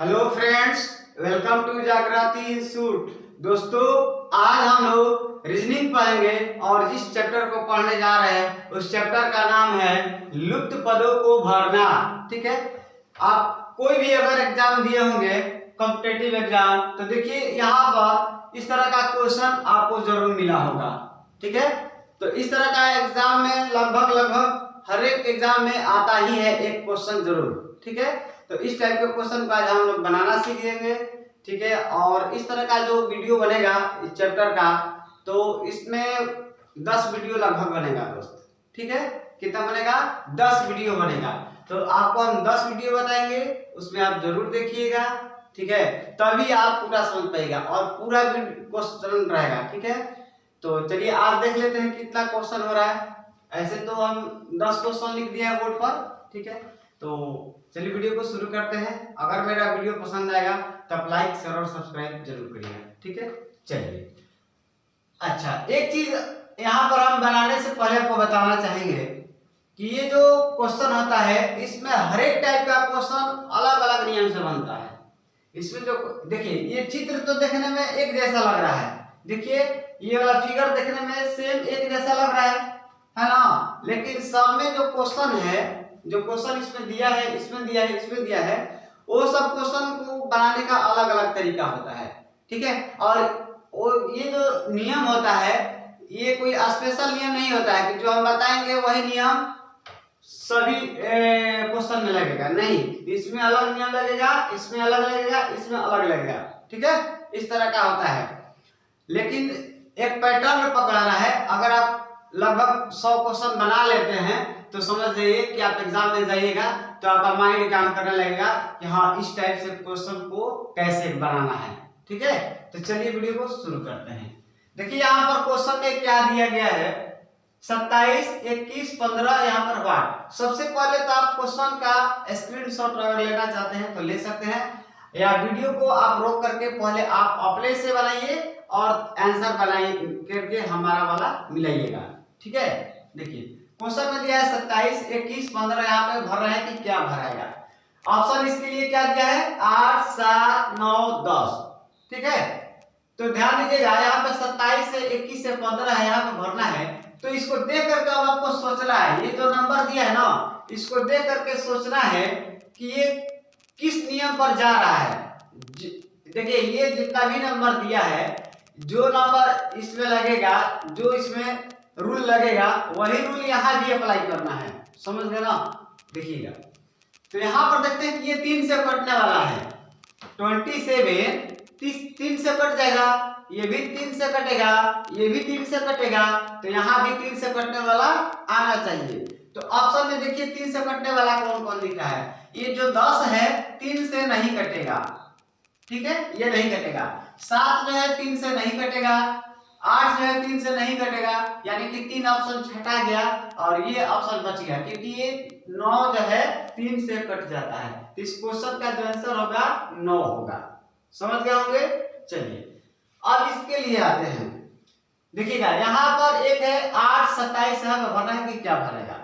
Hello friends, welcome to जागृति institute. दोस्तों, आज हम लोग रीजनिंग पढ़ेंगे और जिस चैप्टर को पढ़ने जा रहे हैं उस चैप्टर का नाम है लुप्त पदों को भरना। ठीक है, आप कोई भी अगर एग्जाम दिए होंगे कॉम्पिटिटिव एग्जाम, तो देखिए यहाँ पर इस तरह का क्वेश्चन आपको जरूर मिला होगा। ठीक है, तो इस तरह का एग्जाम में लगभग हर एक एग्जाम में आता ही है एक क्वेश्चन जरूर। ठीक है, तो इस टाइप के क्वेश्चन को आज हम लोग बनाना सीखेंगे। ठीक है, और इस तरह का जो वीडियो बनेगा इस चैप्टर का, तो इसमें 10 वीडियो लगभग बनेगा दोस्त। ठीक है, कितना बनेगा? 10 वीडियो बनेगा। तो आपको हम 10 वीडियो बताएंगे, उसमें आप जरूर देखिएगा। ठीक है, तभी आप पूरा समझ पाएगा और पूरा क्वेश्चन रहेगा। ठीक है, तो चलिए आज देख लेते हैं कितना क्वेश्चन हो रहा है। ऐसे तो हम 10 क्वेश्चन लिख दिया है बोर्ड पर। ठीक है, तो चलिए वीडियो को शुरू करते हैं। अगर मेरा वीडियो पसंद आएगा तब लाइक शेयर और सब्सक्राइब जरूर करिएगा। ठीक है, चलिए। अच्छा, एक चीज यहाँ पर हम बनाने से पहले आपको बताना चाहेंगे कि ये जो क्वेश्चन होता है इसमें हर एक टाइप का क्वेश्चन अलग अलग नियम से बनता है। इसमें जो देखिए, ये चित्र तो देखने में एक जैसा लग रहा है। देखिए, ये वाला फिगर देखने में सेम एक जैसा लग रहा है ना, लेकिन सब में जो क्वेश्चन है, जो क्वेश्चन इसमें दिया है, इसमें दिया है, इसमें दिया है, वो सब क्वेश्चन को बनाने का अलग अलग तरीका होता है। ठीक है, और ये जो नियम होता है ये कोई स्पेशल नियम नहीं होता है कि जो हम बताएंगे वही नियम सभी क्वेश्चन में लगेगा। नहीं, इसमें अलग नियम लगेगा, इसमें अलग लगेगा, इसमें अलग लगेगा। ठीक है, इस तरह का होता है, लेकिन एक पैटर्न पकड़ना है। अगर आप लगभग 100 क्वेश्चन बना लेते हैं तो समझ जाइए कि आप एग्जाम में जाइएगा तो आपका माइंड काम करने लगेगा कि हाँ, इस टाइप से क्वेश्चन को कैसे बनाना है। ठीक है, तो चलिए वीडियो को शुरू करते हैं। देखिए यहाँ पर क्वेश्चन में क्या दिया गया है, 27, 21, 15 यहाँ पर वाट। सबसे पहले तो आप क्वेश्चन का स्क्रीनशॉट अगर लेना चाहते हैं तो ले सकते हैं, या वीडियो को आप रोक करके पहले आप अपने से बनाइए और आंसर बनाइए करके हमारा वाला मिलाइएगा। ठीक है, देखिए क्वेश्चन में दिया है 27, 21, 15, यहाँ पे भर रहे हैं कि क्या भराएगा। ऑप्शन इसके लिए क्या दिया है? 8, 7, 9, 10। ठीक है, तो ध्यान दीजिएगा, यहाँ पे 27 से 21 से 15 है, यहाँ पे भरना है। तो इसको देख करके अब आपको सोचना है, ये जो नंबर दिया है ना, इसको देख करके सोचना है कि ये किस नियम पर जा रहा है। देखिए, ये जितना भी नंबर दिया है, जो नंबर इसमें लगेगा, जो इसमें रूल लगेगा, वही रूल यहाँ भी अप्लाई करना है। समझ गए ना? देखिएगा, तो यहाँ पर देखते हैं कि ये 3 से कटने वाला है। 27 3 से कट जाएगा, ये भी 3 से कटेगा, ये भी 3 से कटेगा, तो यहाँ भी 3 से कटने वाला आना चाहिए। तो ऑप्शन में देखिए 3 से कटने वाला कौन कौन लिखा है। ये जो 10 है 3 से नहीं कटेगा। ठीक है, ये नहीं कटेगा। 7 जो है 3 से नहीं कटेगा, 8 जो है 3 से नहीं कटेगा, यानी कि 3 ऑप्शन छटा गया और ये ऑप्शन बच गया, क्योंकि ये 9 जो है 3 से कट जाता है। तो इस क्वेश्चन का जो आंसर होगा 9 होगा। समझ गए होंगे? चलिए अब इसके लिए आते हैं। देखिएगा, यहाँ पर एक है 8, 27 है, भरना है कि क्या भरेगा।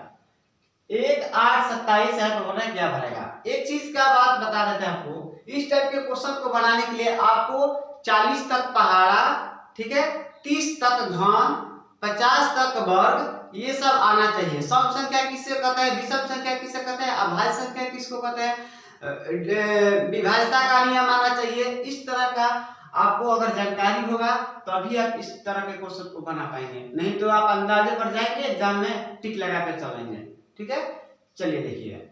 1, 8, 27 है, भरना है क्या भरेगा। एक चीज का बात बता देते हैं आपको, इस टाइप के क्वेश्चन को बनाने के लिए आपको 40 तक पहाड़ा, ठीक है, 30 तक घन, 50 तक वर्ग, ये सब आना चाहिए। सम संख्या किससे कहते हैं, विषम संख्या किससे कहते हैं, अभाज्य संख्या किसको कहते हैं, विभाज्यता का नियम आना चाहिए। इस तरह का आपको अगर जानकारी होगा तभी आप इस तरह के क्वेश्चन को बना पाएंगे, नहीं तो आप अंदाजे पर जाएंगे, एग्जाम में टिक लगा कर चलेंगे। ठीक है, चलिए देखिए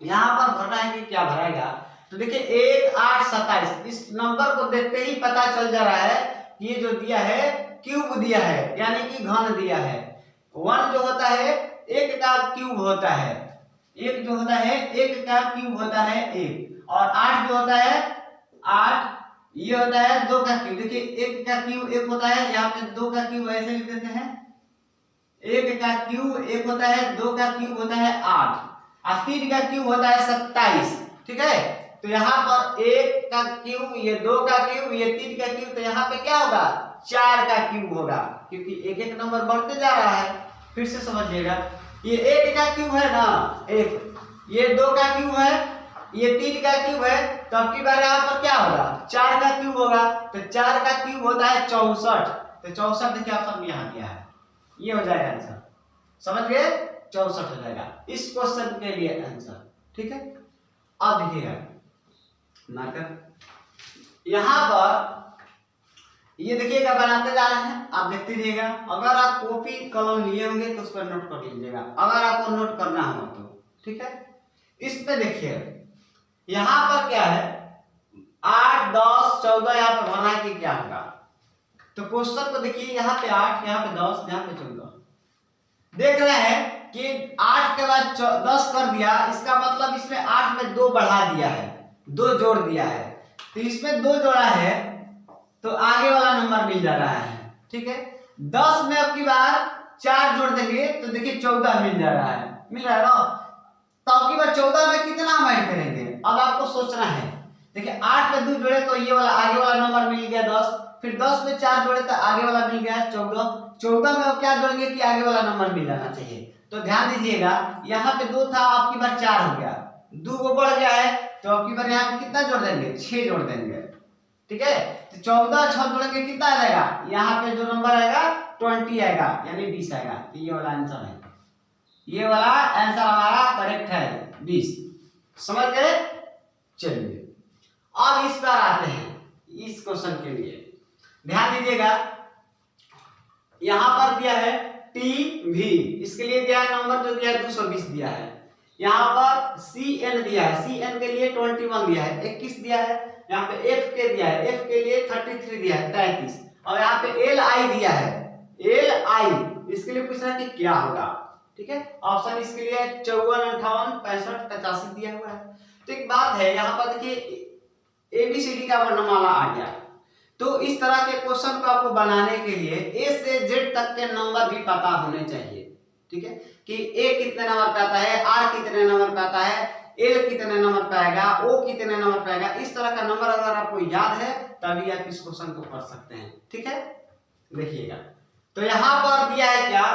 यहाँ पर भरना है कि क्या भराएगा। तो देखिए 1, 8, 27, इस नंबर को देखते ही पता चल जा रहा है कि ये जो दिया है क्यूब दिया है, यानी कि घन दिया है। 1 जो होता है 1 का क्यूब होता है, 1 जो होता है 1 का क्यूब होता है 1, और 8 जो होता है 8 ये होता है 2 का क्यूब। देखिए 1 का क्यूब 1 होता है, यहाँ पे 2 का क्यूब ऐसे लिख देते हैं। 1 का क्यूब 1 होता है, 2 का क्यूब होता है 8, और 3 का क्यूब होता है 27। ठीक है, तो यहाँ पर 1 का क्यूब, ये 2 का क्यूब, ये 3 का क्यूब, तो यहाँ पे क्या होगा? 4 का क्यूब होगा, क्योंकि एक एक नंबर बढ़ते जा रहा है। फिर से समझिएगा, ये 1 का क्यूब है ना 1, ये 2 का क्यूब है, ये 3 का क्यूब है, तो अब की बार यहाँ पर क्या होगा, 4 का क्यूब होगा, तो 4 का क्यूब होता है 64, तो 64 देखिए ऑप्शन में यहाँ दिया है, ये हो जाएगा आंसर, समझ गए, 64 हो जाएगा इस क्वेश्चन के लिए आंसर। ठीक है, अब देखिएगा मार्कर यहाँ पर ये देखिएगा बनाते जा रहे हैं, आप देखते रहिएगा, अगर आप कॉपी कलम लिए होंगे तो उस पर नोट कर लीजिएगा, अगर आपको नोट करना हो तो। ठीक है, इस पे देखिए यहाँ पर क्या है, 8 10 14 यहाँ पे भरना है कि क्या होगा, तो क्वेश्चन को देखिए, यहाँ पे 8, यहाँ पे 10, यहाँ पे 14, देख रहे हैं कि 8 के बाद 10 कर दिया, इसका मतलब इसमें 8 में 2 बढ़ा दिया है, 2 जोड़ दिया है, तो इसमें 2 जोड़ा है तो आगे वाला नंबर मिल जा रहा है। ठीक है, 10 में अब की बार 4 जोड़ देंगे तो देखिए 14 मिल जा रहा है, मिल रहा है ना, तो अब की बार 14 में कितना हम ऐड करेंगे, अब आपको सोचना है। देखिए 8 में 2 जोड़े तो ये वाला आगे वाला नंबर मिल गया 10, फिर 10 में 4 जोड़े तो आगे वाला मिल गया 14, 14 में अब क्या जोड़ेंगे कि आगे वाला नंबर मिल जाना चाहिए, तो ध्यान दीजिएगा यहाँ पे 2 था, अब की बार 4 हो गया, 2 को बढ़ गया है, तो अब की बार यहाँ पे कितना जोड़ देंगे, 6 जोड़ देंगे। ठीक है, तो 14 6 जोड़ेंगे कितना आ जाएगा, यहाँ पे जो नंबर आएगा 20 आएगा, यानी 20 आएगा, तो ये वाला आंसर है, ये वाला आंसर हमारा करेक्ट है 20, समझ गए। चलिए अब इस पर आते हैं, इस क्वेश्चन के लिए ध्यान दीजिएगा, यहां पर दिया है टीवी, इसके लिए दिया है नंबर जो दिया है 220 दिया है, यहाँ पर CN दिया है, CN के लिए 21 दिया है, 21 दिया है, यहाँ पे F के दिया है, F के लिए 33 दिया है 33, और यहाँ पे LI दिया है, LI इसके लिए पूछ रहा है कि क्या होगा। ठीक है, ऑप्शन इसके लिए 54 58 65 85 दिया हुआ है। तो एक बात है यहाँ पर देखिए ABCD का वर्णमाला आ गया, तो इस तरह के क्वेश्चन को आपको बनाने के लिए A से Z तक के नंबर भी पता होने चाहिए। ठीक है, कि A कितने नंबर पे आता है, R कितने नंबर पे आता है, L कितने नंबर पे आएगा, O कितने नंबर पे आएगा, इस तरह का नंबर अगर आपको याद है तभी आप इस क्वेश्चन को कर सकते हैं। ठीक है, देखिएगा, तो यहाँ पर दिया है क्या,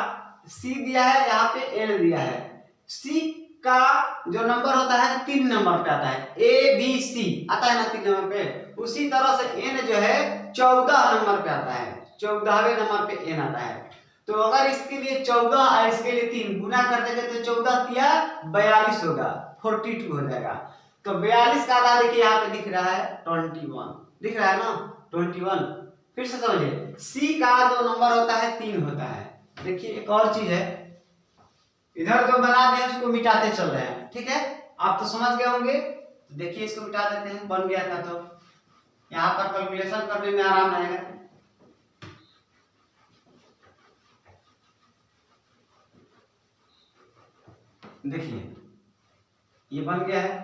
C दिया है, यहाँ पे L दिया है, C का जो नंबर होता है 3 नंबर पे आता है, ABC आता है ना 3 नंबर पे, उसी तरह से N जो है 14 नंबर पे आता है, 14वें नंबर पे N आता है। तो अगर इसके लिए 14 और इसके लिए 3 गुना कर देंगे तो 14 तिया 42 होगा, 42 हो जाएगा। तो 42 का आधा देखिए यहाँ पे दिख रहा है 21, दिख रहा है ना 21। फिर से समझिए, C का जो नंबर होता है 3 होता है। देखिए एक और चीज है, इधर जो बना दिया उसको मिटाते चल रहे हैं। ठीक है, आप तो समझ गए होंगे, तो देखिए इसको मिटा देते हैं, बन गया था, तो यहाँ पर कैलकुलेशन करने में आराम रहेगा। देखिए ये बन गया है,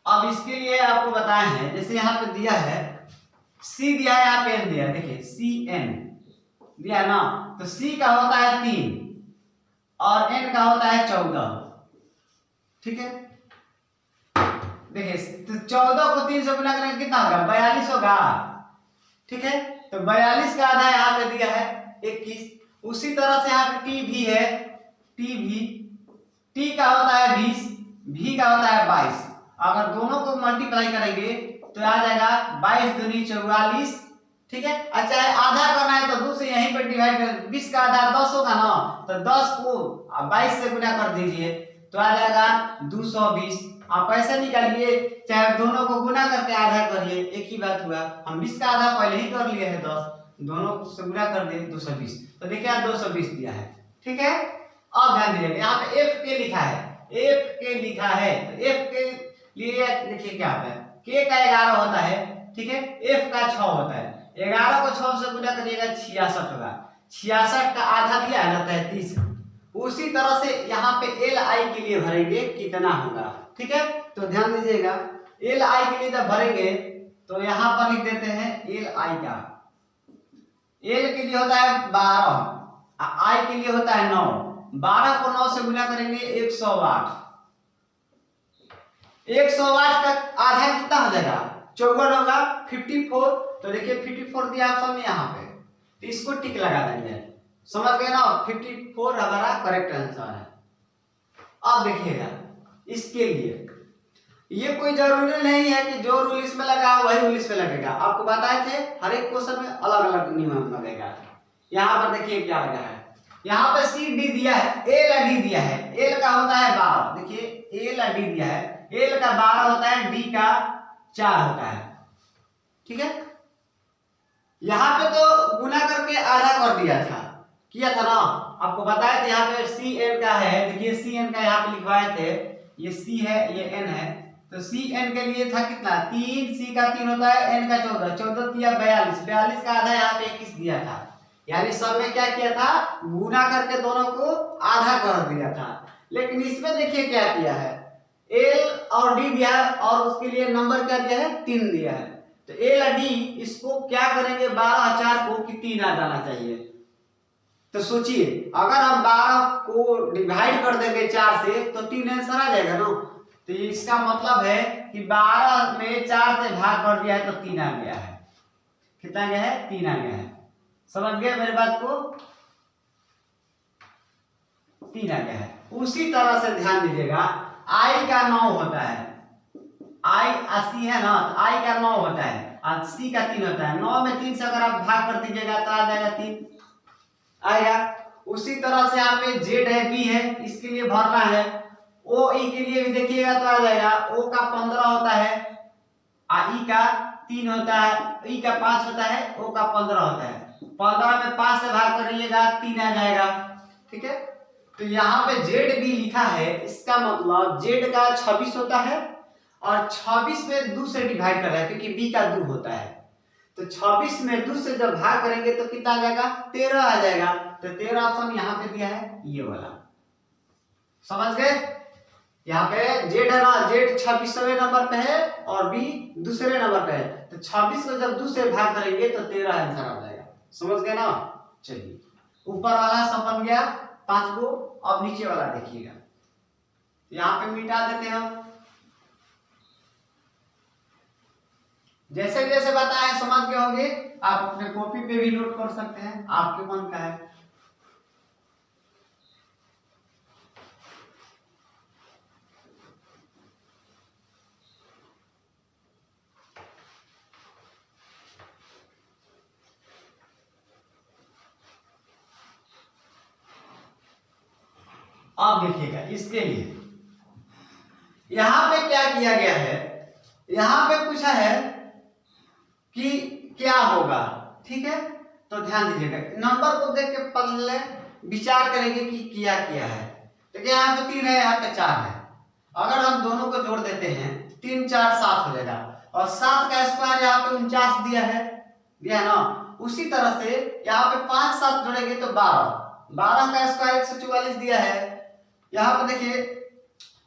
अब इसके लिए आपको बताए हैं, जैसे यहाँ पे दिया है C दिया है, यहाँ पे N दिया है, देखिए CN दिया है ना, तो C का होता है 3 और N का होता है 14। ठीक है, देखिए तो 14 को 3 से गुना करेंगे कितना होगा, 42 होगा। ठीक है, तो 42 का आधा यहाँ पे दिया है 21। उसी तरह से यहाँ पे T भी है, T भी, T का होता है 20, V का होता है 22। अगर दोनों को मल्टीप्लाई करेंगे तो आ जाएगा 22 दूनी 44। ठीक है, अच्छा है आधा करना है तो 2 से यहीं पर डिवाइड कर, 20 का आधा 10 होगा ना, तो 10 को 22 से गुना कर दीजिए तो आ जाएगा 220। आप ऐसे निकालिए, चाहे दोनों को गुना करके आधा करिए, एक ही बात हुआ। हम 20 का आधा पहले ही कर लिए हैं 10, दोनों से गुना कर दिए 220, तो देखिए यहाँ 220 दिया है। ठीक है, अब ध्यान दीजिएगा यहाँ पे F के लिखा है, F के लिखा है, तो F के लिए देखिए क्या होता है, K का 11 होता है, ठीक है, F का 6 होता है, 11 को 6 से गुना करिएगा 66 होगा, 66 का आधा दिया है ना 33। उसी तरह से यहाँ पे LI के लिए भरेंगे कितना होगा। ठीक है, तो ध्यान दीजिएगा LI के लिए जब भरेंगे तो यहाँ पर लिख देते हैं LI का, L के लिए होता है 12, I के लिए होता है 9, 12 को 9 से गुना करेंगे 108, 108 का आधा कितना हो जाएगा 54 होगा, 54। तो देखिए 54 दिया ऑप्शन में यहाँ पे, तो इसको टिक लगा देंगे, समझ गए ना? 54 हमारा करेक्ट आंसर है। अब देखिएगा इसके लिए ये कोई जरूरी नहीं है कि जो रूल इसमें लगा वही रूल इसमें लगेगा। आपको बताए थे हर एक क्वेश्चन में अलग अलग नियम लगेगा। यहाँ पर देखिए क्या लगा है, यहाँ पे सी डी दिया है, एल और डी दिया है। एल का होता है 12, देखिए एल और डी दिया है, एल का 12 होता है, डी का 4 होता है, ठीक है। यहाँ पे तो गुना करके आधा कर दिया था, किया था ना, आपको बताया था। यहाँ पे सी एन का है, देखिए सी एन का यहाँ पे लिखवाए थे, ये सी है ये एन है, तो सी एन के लिए था कितना 3, सी का 3 होता है, एन का 14, 14 दिया 42, 42 का आधा यहाँ पे 21 दिया था। यानी सब में क्या किया था, गुना करके दोनों को आधा कर दिया था। लेकिन इसमें देखिए क्या किया है, एल और डी दिया है और उसके लिए नंबर क्या दिया है 3 दिया है। तो एल और डी इसको क्या करेंगे, 12 4 को कि 3 आ जाना चाहिए। तो सोचिए अगर हम 12 को डिवाइड कर देंगे 4 से तो 3 आंसर आ जाएगा ना। तो इसका मतलब है कि 12 में 4 से भाग कर दिया है तो 3 आ गया है। कितना गया है, 3 आ गया है। समझ गए मेरी बात को, 3 आ गया है। उसी तरह से ध्यान दीजिएगा, आई का 9 होता है, आई 80 है ना, तो आई का 9 होता है और सी का 3 होता है। 9 में 3 से अगर आप भाग कर दीजिएगा तो आ जाएगा 3 आएगा। उसी तरह से यहाँ पे जेड है, बी है, इसके लिए भरना है। ओ ई के लिए भी देखिएगा तो आ जाएगा, ओ का 15 होता है, ई का 3 होता है, ई का 5 होता है, ओ का 15 होता है। 15 में 5 से भाग करिएगा 3 आ जाएगा, ठीक है। तो यहाँ पे जेड बी लिखा है, इसका मतलब जेड का 26 होता है और 26 में 2 से डिवाइड कर रहा है क्योंकि बी का 2 होता है। तो 26 में 2 से जब भाग करेंगे तो कितना आ जाएगा, 13 आ जाएगा। तो 13 ऑप्शन यहाँ पे दिया है ये वाला, समझ गए। यहाँ पे जेड है ना, जेड 26वें नंबर पे है और बी दूसरे नंबर पे है। तो 26 को जब 2 से भाग करेंगे तो 13 आंसर आ जाएगा, समझ गए ना। चलिए ऊपर वाला सब बन गया 5 को, अब नीचे वाला देखिएगा। यहाँ पे मिटा देते हैं हम, जैसे जैसे बताए समझ गए होंगे। आप अपने कॉपी पे भी नोट कर सकते हैं, आपके मन का है। अब देखिएगा इसके लिए यहां पे क्या किया गया है, यहां पे पूछा है कि क्या होगा, ठीक है। तो ध्यान दीजिएगा, नंबर को देख के पहले विचार करेंगे कि क्या किया है। देखिए यहाँ पे 3 है, यहाँ पे 4 है। अगर हम दोनों को जोड़ देते हैं 3 4 7 हो जाएगा और 7 का स्क्वायर यहाँ पे 49 दिया है ना। उसी तरह से यहाँ पे 5 7 जोड़ेंगे तो 12, 12 का स्क्वायर 144 दिया है। यहाँ पे देखिए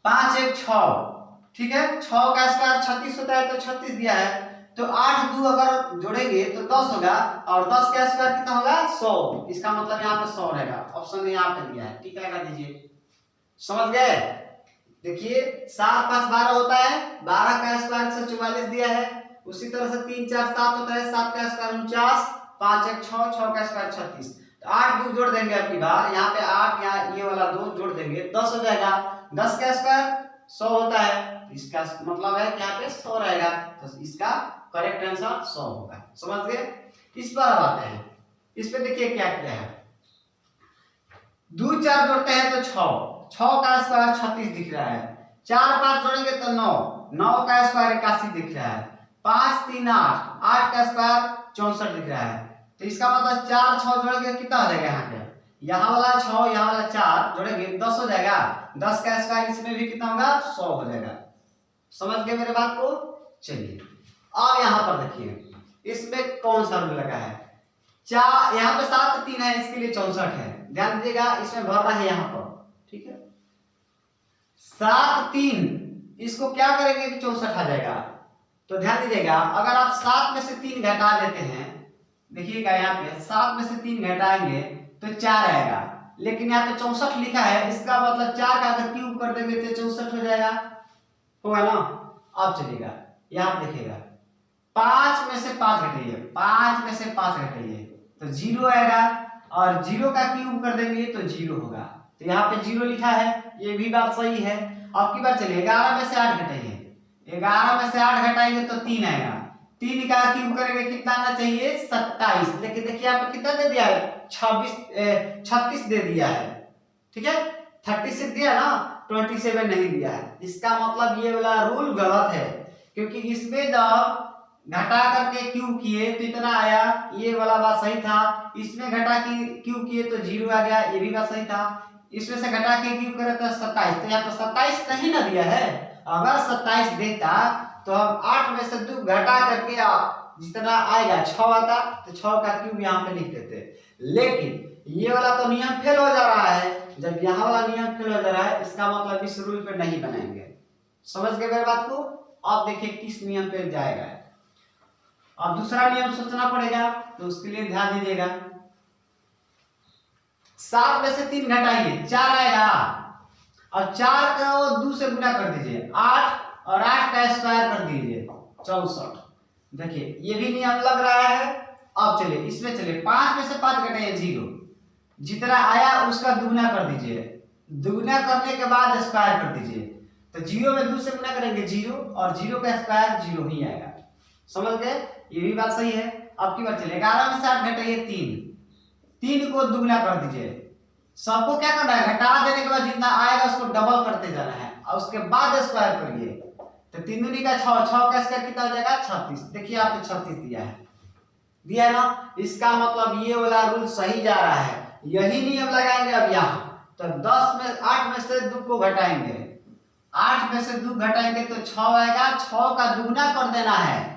5 1 6, ठीक है, 6 का स्क्वायर 36 होता है तो 36 दिया है। तो 8 2 अगर जोड़ेंगे तो 10 होगा और 10 का स्क्वायर कितना होगा 100। इसका मतलब यहाँ पे 100 रहेगा, ऑप्शन यहाँ पे दिया है, ठीक लगा दीजिए। समझ गए। देखिए 7 5 12 होता है, 12 का स्क्वायर 144 दिया है। उसी तरह से 3 4 7 होता है, 7 का स्क्वायर 49, 5 1 6, 6 का स्क्वायर 36। तो 8 2 जोड़ देंगे आपकी बार, यहाँ पे 8, यहाँ ये वाला 2 जोड़ देंगे 10 हो जाएगा। 10 का स्क्वायर 100 होता है, इसका मतलब है कि यहाँ पे 100 रहेगा। तो इसका करेक्ट आंसर 100 होगा, समझ गए। इस पर अब आते हैं, इस पे देखिए क्या किया है। 2 4 जोड़ते हैं तो 6 का स्क्वायर 36 दिख रहा है। 4 5 जोड़ेंगे तो 9, 9 का स्क्वायर 81 दिख रहा है। 5 3 8, 8 का स्क्वायर 64 दिख रहा है। तो इसका मतलब 4 6 जोड़ेंगे कितना हो जाएगा, यहाँ पे यहाँ वाला 6 यहाँ वाला 4 जोड़ेंगे 10 हो जाएगा। 10 का स्क्वायर इसमें भी कितना होगा 100 हो जाएगा, समझ गए मेरे बात को। चलिए अब यहाँ पर देखिए इसमें कौन सा रूल लगा है। 4 यहाँ पे 7 3 है, इसके लिए 64 है। ध्यान दीजिएगा इसमें भरना है यहाँ पर, ठीक है। 7 3 इसको क्या करेंगे कि 64 आ जाएगा। तो ध्यान दीजिएगा अगर आप 7 में से 3 घटा देते हैं, देखिएगा यहाँ पे 7 में से 3 घटाएंगे तो 4 आएगा, लेकिन यहाँ पे 64 लिखा है, इसका मतलब 4 का अगर क्यूब कर देंगे तो 64 हो जाएगा, होगा ना। अब चलिएगा यहाँ देखिएगा 5 में से 5 घटाइए, 5 में से 5 घटाइए तो 0 आएगा। और 0 का क्यूब कर देंगे तो 0 होगा। तो यहाँ पे 0 लिखा है, ये भी बात सही है। अब की बार चलिए 11 में से 8 घटाइए, 11 में से 8 घटाएंगे तो 3 आएगा। 3 का क्यूब करेंगे कितना आना चाहिए 27, लेकिन देखिए यहाँ पे कितना दे दिया है 36 दे दिया है, ठीक है 36 दिया ना 27 नहीं दिया है। इसका मतलब ये वाला रूल गलत है, क्योंकि इसमें जब घटा करके क्यूब किए तो इतना आया, ये वाला बात सही था। इसमें घटा के क्यूब किए तो 0 आ गया, ये भी बात सही था। इसमें से घटा के क्यूब करे तो 27, तो यहाँ पर 27 नहीं ना दिया है। अगर 27 देता तो हम 8 में से 2 घटा करके जितना आएगा 6 आता, तो 6 का क्यूब यहाँ पे लिख देते। लेकिन ये वाला तो नियम फेल हो जा रहा है। जब यहाँ वाला नियम फेल हो जा रहा है, इसका मतलब इस रूल पे नहीं बनाएंगे। समझ गए मेरी बात को? अब देखिए किस नियम पे जाएगा। अब दूसरा नियम सोचना पड़ेगा, तो उसके लिए ध्यान दीजिएगा। 7 में से 3 घटाइए 4 आएगा, और 4 का वो 2 से गुना कर दीजिए 8, और 8 का स्क्वायर कर दीजिए 64। देखिए ये भी नियम लग रहा है। अब चलिए इसमें चलिए 5 में से 5 घटाइए 0, जितना आया उसका दुगना कर दीजिए, दुगना करने के बाद स्क्वायर कर दीजिए। तो 0 में 2 से गुना करेंगे 0, और 0 का स्क्वायर 0 ही आएगा। समझ गए? ये भी बात सही है। अब की बार चलिए 11 में से 8 घटाइए 3 को दुगना कर दीजिए। सबको क्या करना है, घटा देने के बाद जितना आएगा उसको डबल करते जाना है, और उसके बाद स्क्वायर करिए। तो 3 दूनी का 6, 6 का स्क्वायर कितना हो जाएगा 36। देखिए आपने 36 दिया है ना। इसका मतलब ये वाला रूल सही जा रहा है, यही नियम लगाएंगे। अब यहाँ तो 8 में से 2 को घटाएंगे, 8 में से 2 घटाएंगे तो 6 आएगा, 6 का दुगना कर देना है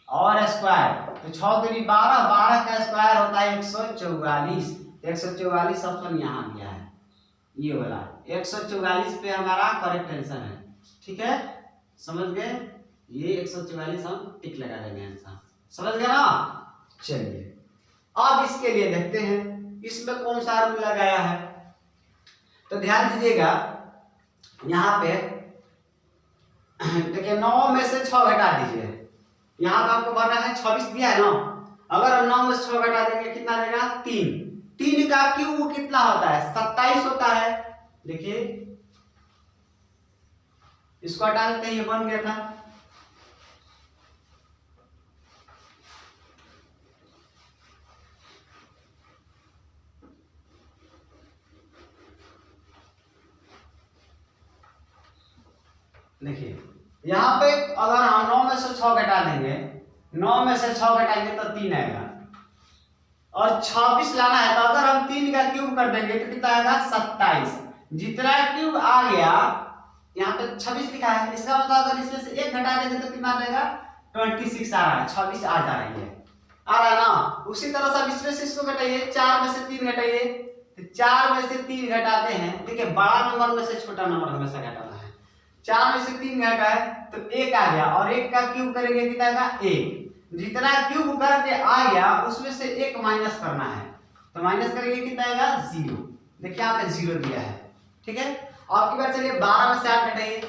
और स्क्वायर। तो 6 दूनी 12, 12 का स्क्वायर होता है 144। 144 ऑप्शन यहाँ दिया है, ये वाला 144 पे हमारा करेक्ट आंसर है। ठीक है, समझ गए? ये 144 हम टिक लगा देंगे आंसर। समझ गए ना? चलिए अब इसके लिए देखते हैं इसमें कौन सा रूल लगाया है। तो ध्यान दीजिएगा, यहाँ पे देखिए 9 में से 6 घटा दीजिए। यहाँ पे आपको भरना है 26 दिया है ना। अगर हम 9 में से 6 घटा देंगे कितना देगा 3। 3 का क्यूब कितना होता है 27 होता है। देखिए इसको हटा देते हैं, ये बन गया था। देखिए यहाँ पे अगर हम 9 में से 6 घटा देंगे, 9 में से 6 घटाएंगे तो 3 आएगा, और 26 लाना है। तो अगर हम 3 का क्यूब कर देंगे तो कितना आएगा 27। जितना क्यूब आ गया, यहाँ पे 26 लिखा है, इसका मतलब अगर इसमें से 1 घटा देंगे तो कितना आएगा 26 आ रहा है, 26 आ जा रही है, आ रहा है ना। उसी तरह से इसमें से इसको घटाइए, 4 में से 3 घटाइए, तो 4 में से 3 घटाते हैं। देखिए बड़ा नंबर में से छोटा नंबर हमेशा घटाना है। 4 में से 3 घटा है तो 1 आ गया, और 1 का क्यूब करेंगे कितना आएगा 1। जितना क्यूब करके आ गया उसमें से 1 माइनस करना है, तो माइनस करेंगे कितना आएगा 0। देखिए यहाँ पे 0 दिया है। ठीक है, अब की बार चलिए 12 में से 8 घटाइए।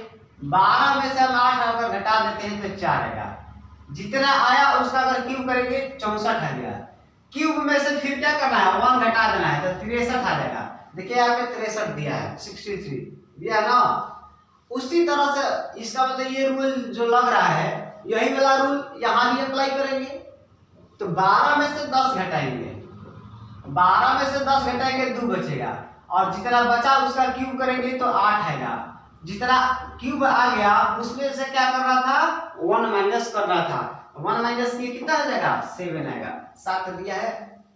12 में से हम 8 अगर घटा देते हैं तो 4 आएगा। जितना आया उसका अगर क्यूब करेंगे 64 आ गया। क्यूब में से फिर क्या करना है 1 घटा देना है, तो 63 आ जाएगा। देखिए यहाँ पे 63 दिया है, 63 दिया है ना। उसी तरह से इसका मतलब ये रूल जो लग रहा है, यही वाला रूल यहाँ भी अप्लाई करेंगे। तो 12 में से 10 घटाएंगे, 12 में से 10 घटाएंगे 2 बचेगा, और जितना बचा उसका क्यूब करेंगे तो 8 आएगा। जितना क्यूब आ गया उसमें से क्या करना था 1 माइनस करना था। 1 माइनस किए कितना आ जाएगा 7 आएगा। 7 दिया है,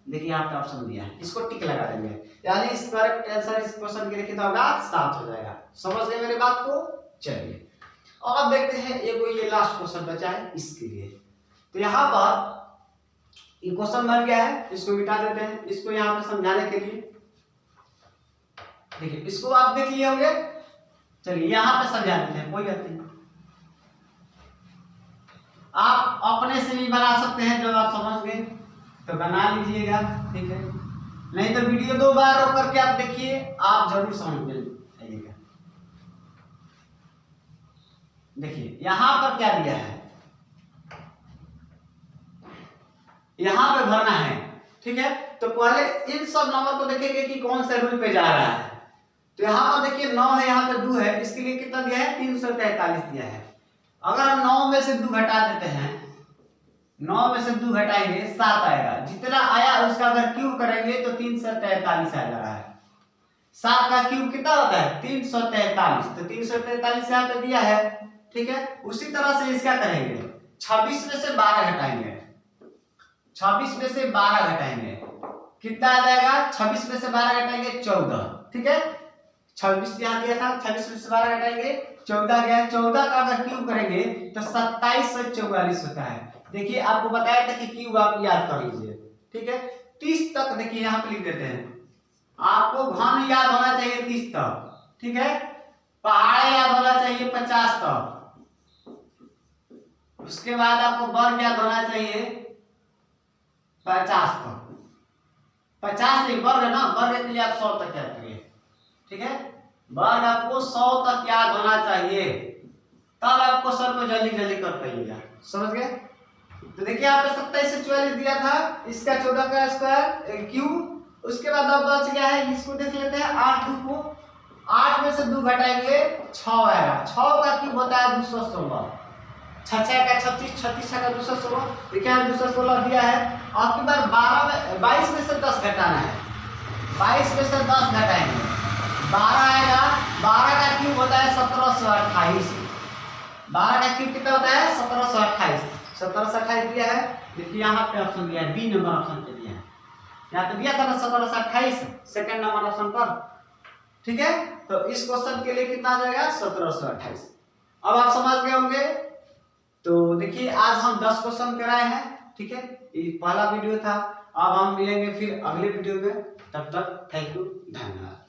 देखिए यहाँ पे ऑप्शन दिया है, इसको टिक लगा देंगे, यानी इस करेक्ट आंसर इस क्वेश्चन के लिए कितना होगा 7 हो जाएगा। समझ गए मेरी बात को? चलिए अब देखते हैं ये लास्ट क्वेश्चन बचा है इसके लिए। तो यहाँ पर ये क्वेश्चन बन गया है, इसको मिटा देते हैं। इसको यहाँ पे समझाने के लिए देखिए इसको आप देख लिए होंगे। चलिए यहाँ पे समझा देते हैं, कोई बात नहीं। आप अपने से भी बना सकते हैं, जब आप समझ गए तो बना लीजिएगा, ठीक है। नहीं तो वीडियो 2 बार रोक करके आप देखिए, आप जरूर समझ जाइएगा। देखिए यहां पर क्या दिया है, यहां पे भरना है, ठीक है, तो पहले इन सब नंबर को देखेंगे कि कौन से रूल पे जा रहा है। तो यहाँ पर देखिए 9 है, यहाँ पे 2 है, इसके लिए कितना दिया है 343 दिया है। अगर हम 9 में से 2 घटा देते हैं, 9 में से 2 घटाएंगे 7 आएगा, जितना आया उसका अगर क्यूब करेंगे तो 343 आ जा रहा है। 7 का क्यूब कितना होता है 343, तो 343 यहाँ पे दिया है, ठीक है। उसी तरह से इसका करेंगे 26 में से 12 घटाएंगे, 26 में से 12 घटाएंगे, कितना आ जाएगा 26 में से 12 घटाएंगे 14, ठीक है। 26 यहाँ दिया था, 26 में से 12 घटाएंगे 14 गया, 14 का अगर क्यूब करेंगे तो 2744 होता है। देखिए आपको बताया था कि क्यूब आप याद कर लीजिए, ठीक है। 30 तक देखिए यहाँ पे लिख देते हैं, आपको घन याद होना चाहिए 30 तक, ठीक है। पहाड़ याद होना चाहिए 50 तक, उसके बाद आपको वर्ग याद होना चाहिए 50 तक, 50 नहीं वर्ग ना, वर्ग के लिए आप 100 तक याद करिए, ठीक है। वर्ग आपको 100 तक याद होना चाहिए, तब आप क्वेश्चन को जल्दी जल्दी कर पाइएगा, समझ गए। तो देखिए यहाँ पे 27 से 44 दिया था, इसका 14 का स्क्वायर क्यूब, उसके बाद अब बच गया है, इसको देख लेते हैं 8 2 को, 8 में से 2 घटाएंगे 6 आएगा, 6 का क्यूब होता है 216, 6 6 का 36, 36 का 216, देखिए यहाँ 216 दिया है। आपकी बार 22 में से 10 घटाना है, 22 में से 10 घटाएंगे 12 आएगा, 12 का क्यूब होता है 1728, 12 का क्यूब कितना होता है 1728, 1728 दिया है। देखिए यहाँ पे ऑप्शन दिया है, बी नंबर ऑप्शन पे दिया है, यहाँ तो दिया था ना 1728 सेकंड नंबर ऑप्शन पर, ठीक है। तो इस क्वेश्चन के लिए कितना आ जाएगा 1728। अब आप समझ गए होंगे। तो देखिए आज हम 10 क्वेश्चन कराए हैं, ठीक है, ये पहला वीडियो था। अब हम मिलेंगे फिर अगले वीडियो में, तब तक थैंक यू, धन्यवाद।